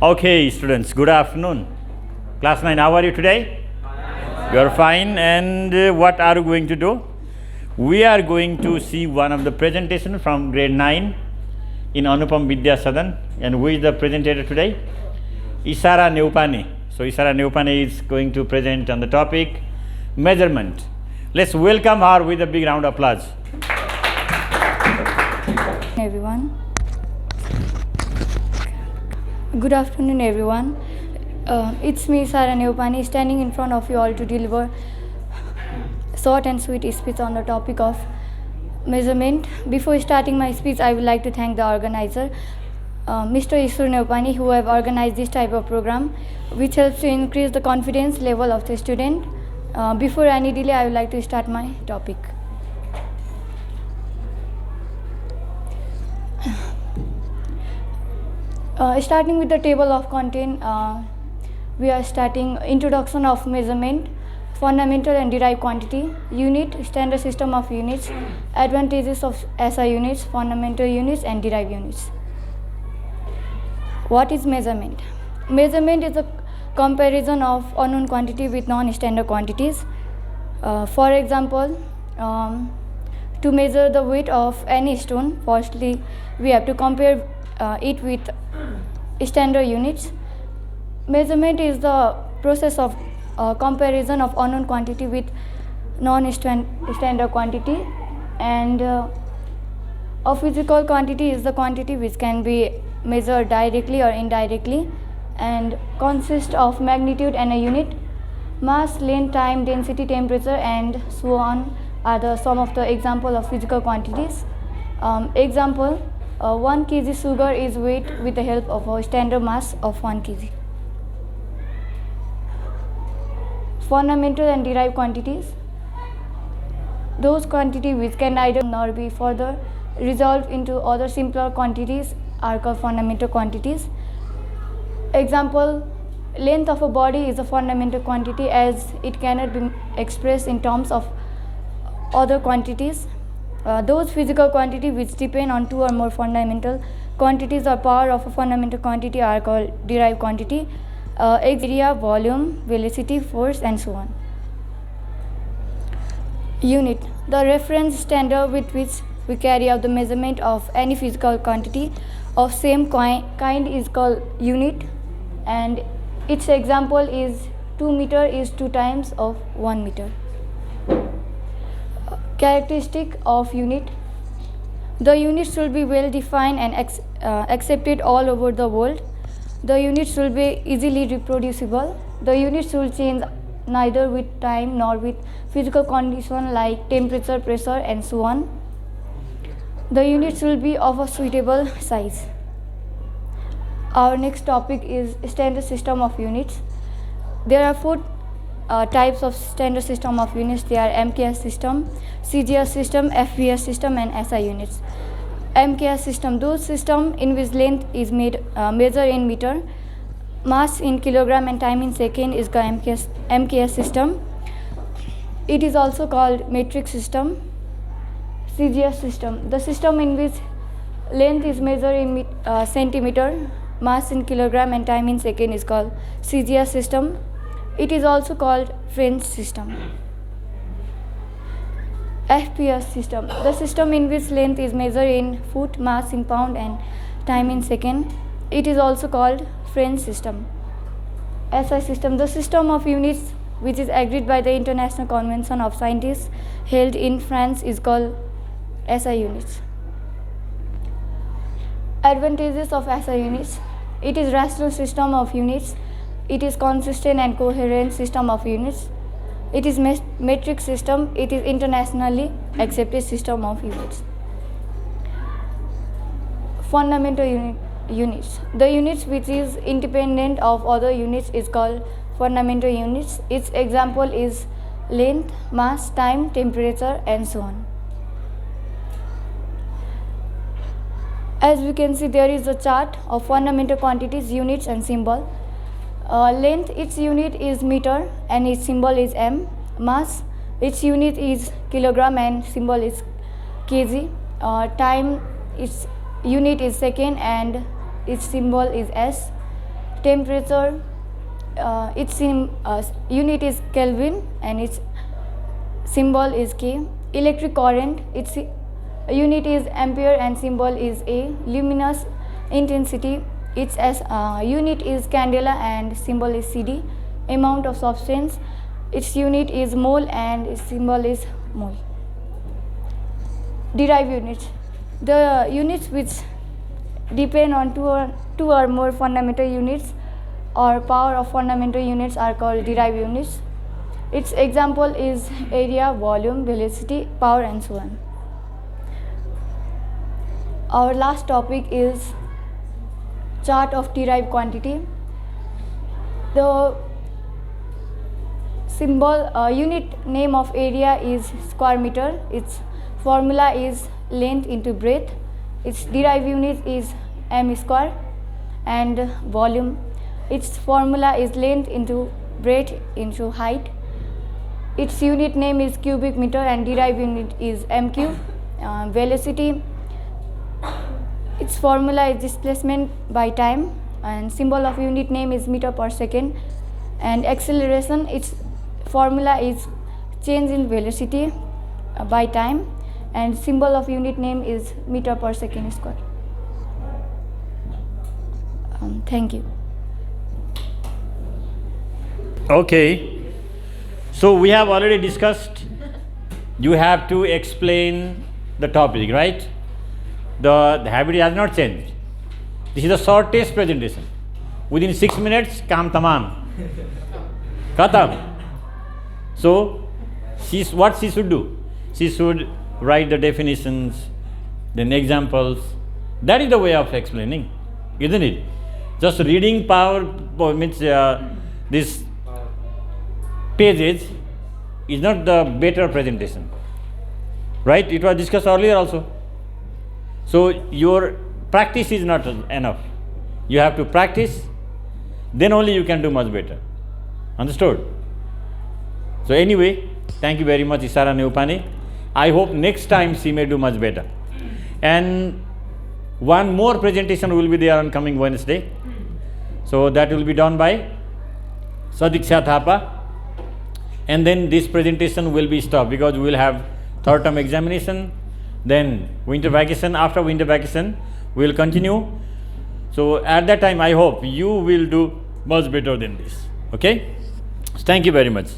Okay, students, good afternoon. Class 9, how are you today? You are fine. And what are you going to do? We are going to see one of the presentation from grade 9 in Anupam Vidya Sadan. And who is the presenter today? Isara Neupane. So Isara Neupane is going to present on the topic measurement. Let's welcome her with a big round of applause. Everyone. Good afternoon, everyone. It's me, Isara Neupane, standing in front of you all to deliver short and sweet speech on the topic of measurement. Before starting my speech, I would like to thank the organizer, Mr. Isur Neupane, who have organized this type of program, which helps to increase the confidence level of the student. Before any delay, I would like to start my topic. Starting with the table of content, we are starting introduction of measurement, fundamental and derived quantity, unit, standard system of units, advantages of SI units, fundamental units and derived units. What is measurement? Measurement is a comparison of unknown quantity with non-standard quantities. For example, to measure the weight of any stone, firstly we have to compare it with standard units. Measurement is the process of comparison of unknown quantity with non-standard quantity, and a physical quantity is the quantity which can be measured directly or indirectly and consists of magnitude and a unit. Mass, length, time, density, temperature and so on are the some of the example of physical quantities. Example, 1 kg sugar is weighed with the help of a standard mass of 1 kg. Fundamental and derived quantities. Those quantities which can neither nor be further resolved into other simpler quantities are called fundamental quantities. Example, length of a body is a fundamental quantity as it cannot be expressed in terms of other quantities. Those physical quantities which depend on two or more fundamental quantities or power of a fundamental quantity are called derived quantity. Area, volume, velocity, force and so on. Unit, the reference standard with which we carry out the measurement of any physical quantity of same kind is called unit, and its example is 2 meter is 2 times of 1 meter. Characteristic of unit. The unit should be well defined and accepted all over the world. The unit should be easily reproducible. The unit should change neither with time nor with physical condition like temperature, pressure and so on. The unit should be of a suitable size. Our next topic is standard system of units. There are 4 types of standard system of units. They are MKS system, CGS system, FPS system and SI units. MKS system, those system in which length is measured in meter, mass in kilogram and time in second is the MKS system. It is also called metric system. CGS system, the system in which length is measured in centimeter, mass in kilogram and time in second is called CGS system. It is also called French system. FPS system, the system in which length is measured in foot, mass in pound and time in second. It is also called French system. SI system, the system of units which is agreed by the International Convention of Scientists held in France is called SI units. Advantages of SI units. It is rational system of units. It is consistent and coherent system of units. It is metric system. It is internationally accepted system of units. Fundamental units. The units which is independent of other units is called fundamental units. Its example is length, mass, time, temperature and so on. As we can see, there is a chart of fundamental quantities, units and symbol. Length, its unit is meter and its symbol is m. Mass, its unit is kilogram and symbol is kg. Time, its unit is second and its symbol is s. temperature, its unit is Kelvin and its symbol is K. Electric current, its unit is ampere and symbol is A. Luminous intensity, its unit is candela and symbol is CD. Amount of substance, its unit is mole and its symbol is mole. Derived units, the units which depend on two or more fundamental units or power of fundamental units are called derived units. Its example is area, volume, velocity, power and so on. Our last topic is chart of derived quantity. The unit name of area is square meter. Its formula is length into breadth. Its derived unit is m square. And volume, its formula is length into breadth into height. Its unit name is cubic meter and derived unit is m cube. Velocity, its formula is displacement by time and symbol of unit name is meter per second. And acceleration, its formula is change in velocity by time and symbol of unit name is meter per second square. Thank you. Okay, so we have already discussed, you have to explain the topic, right? The habit has not changed. This is the shortest presentation. Within 6 minutes, kaam tamam. Khatam. So, what she should do? She should write the definitions, then examples. That is the way of explaining, isn't it? Just reading power means this pages is not the better presentation, right? It was discussed earlier also. So your practice is not enough. You have to practice, then only you can do much better. Understood? So anyway, thank you very much, Isara Neupani. I hope next time she may do much better. And one more presentation will be there on coming Wednesday. So that will be done by Sadiksha Thapa. And then this presentation will be stopped because we will have third term examination, then winter vacation. After winter vacation, we will continue. So at that time, I hope you will do much better than this. Okay? Thank you very much.